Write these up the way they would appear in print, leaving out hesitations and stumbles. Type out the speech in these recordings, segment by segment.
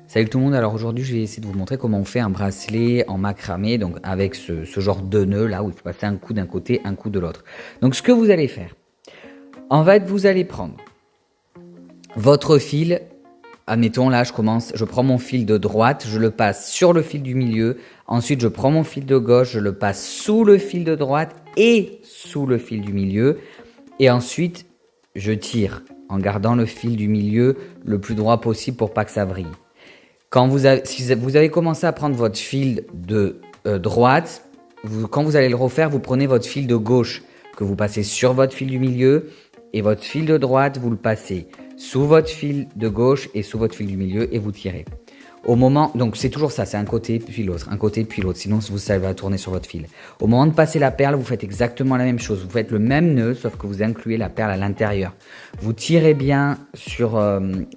Salut tout le monde, alors aujourd'hui je vais essayer de vous montrer comment on fait un bracelet en macramé, donc avec ce genre de nœud là où il faut passer un coup d'un côté, un coup de l'autre. Donc ce que vous allez faire, en fait vous allez prendre votre fil, admettons là je prends mon fil de droite, je le passe sur le fil du milieu, ensuite je prends mon fil de gauche, je le passe sous le fil de droite et sous le fil du milieu, et ensuite je tire en gardant le fil du milieu le plus droit possible pour pas que ça vrille. Si vous avez commencé à prendre votre fil de droite, quand vous allez le refaire, vous prenez votre fil de gauche que vous passez sur votre fil du milieu et votre fil de droite, vous le passez sous votre fil de gauche et sous votre fil du milieu et vous tirez. Donc c'est toujours ça, c'est un côté puis l'autre, un côté puis l'autre, sinon ça va tourner sur votre fil. Au moment de passer la perle, vous faites exactement la même chose, vous faites le même nœud, sauf que vous incluez la perle à l'intérieur. Vous tirez bien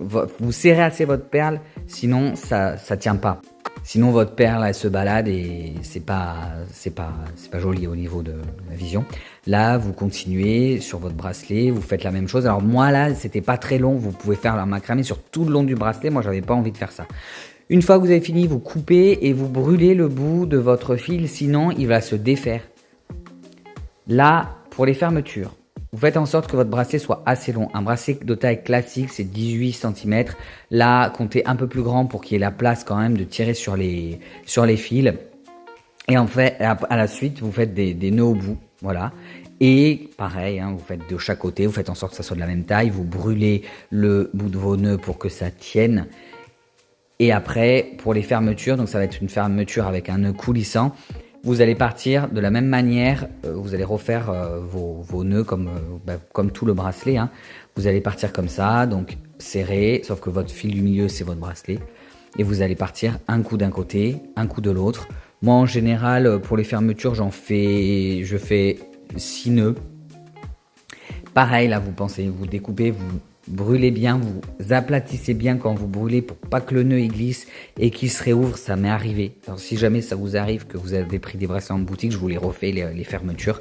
vous serrez assez votre perle, sinon ça tient pas. Sinon votre perle elle se balade et c'est pas joli au niveau de la vision. Là vous continuez sur votre bracelet, vous faites la même chose. Alors moi là c'était pas très long, vous pouvez faire la macramé sur tout le long du bracelet, moi j'avais pas envie de faire ça. Une fois que vous avez fini, vous coupez et vous brûlez le bout de votre fil, sinon il va se défaire. Là, pour les fermetures, vous faites en sorte que votre bracelet soit assez long. Un bracelet de taille classique, c'est 18 cm. Là, comptez un peu plus grand pour qu'il y ait la place quand même de tirer sur les fils. Et en fait, à la suite, vous faites des nœuds au bout. Voilà. Et pareil, hein, vous faites de chaque côté, vous faites en sorte que ça soit de la même taille. Vous brûlez le bout de vos nœuds pour que ça tienne. Et après, pour les fermetures, donc ça va être une fermeture avec un nœud coulissant. Vous allez partir de la même manière, vous allez refaire vos nœuds comme tout le bracelet. Hein. Vous allez partir comme ça, donc serré, sauf que votre fil du milieu, c'est votre bracelet. Et vous allez partir un coup d'un côté, un coup de l'autre. Moi, en général, pour les fermetures, je fais 6 nœuds. Pareil, là, vous découpez, vous brûlez bien, vous aplatissez bien quand vous brûlez pour pas que le nœud il glisse et qu'il se réouvre, ça m'est arrivé. Alors si jamais ça vous arrive que vous avez pris des bracelets en boutique, je vous les refais les fermetures,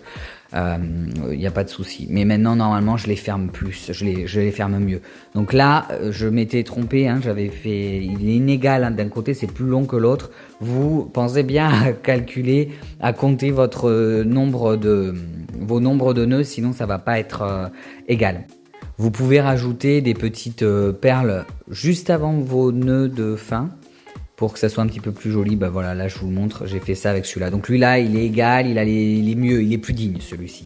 y a pas de souci. Mais maintenant normalement je les ferme plus, je les ferme mieux. Donc là je m'étais trompé, hein, j'avais fait, il est inégal, hein, d'un côté c'est plus long que l'autre. Vous pensez bien à calculer, à compter vos nombres de nœuds, sinon ça va pas être égal. Vous pouvez rajouter des petites perles juste avant vos nœuds de fin pour que ça soit un petit peu plus joli. Bah voilà, là je vous le montre, j'ai fait ça avec celui-là. Donc lui là, il est égal, il est mieux, il est plus digne celui-ci.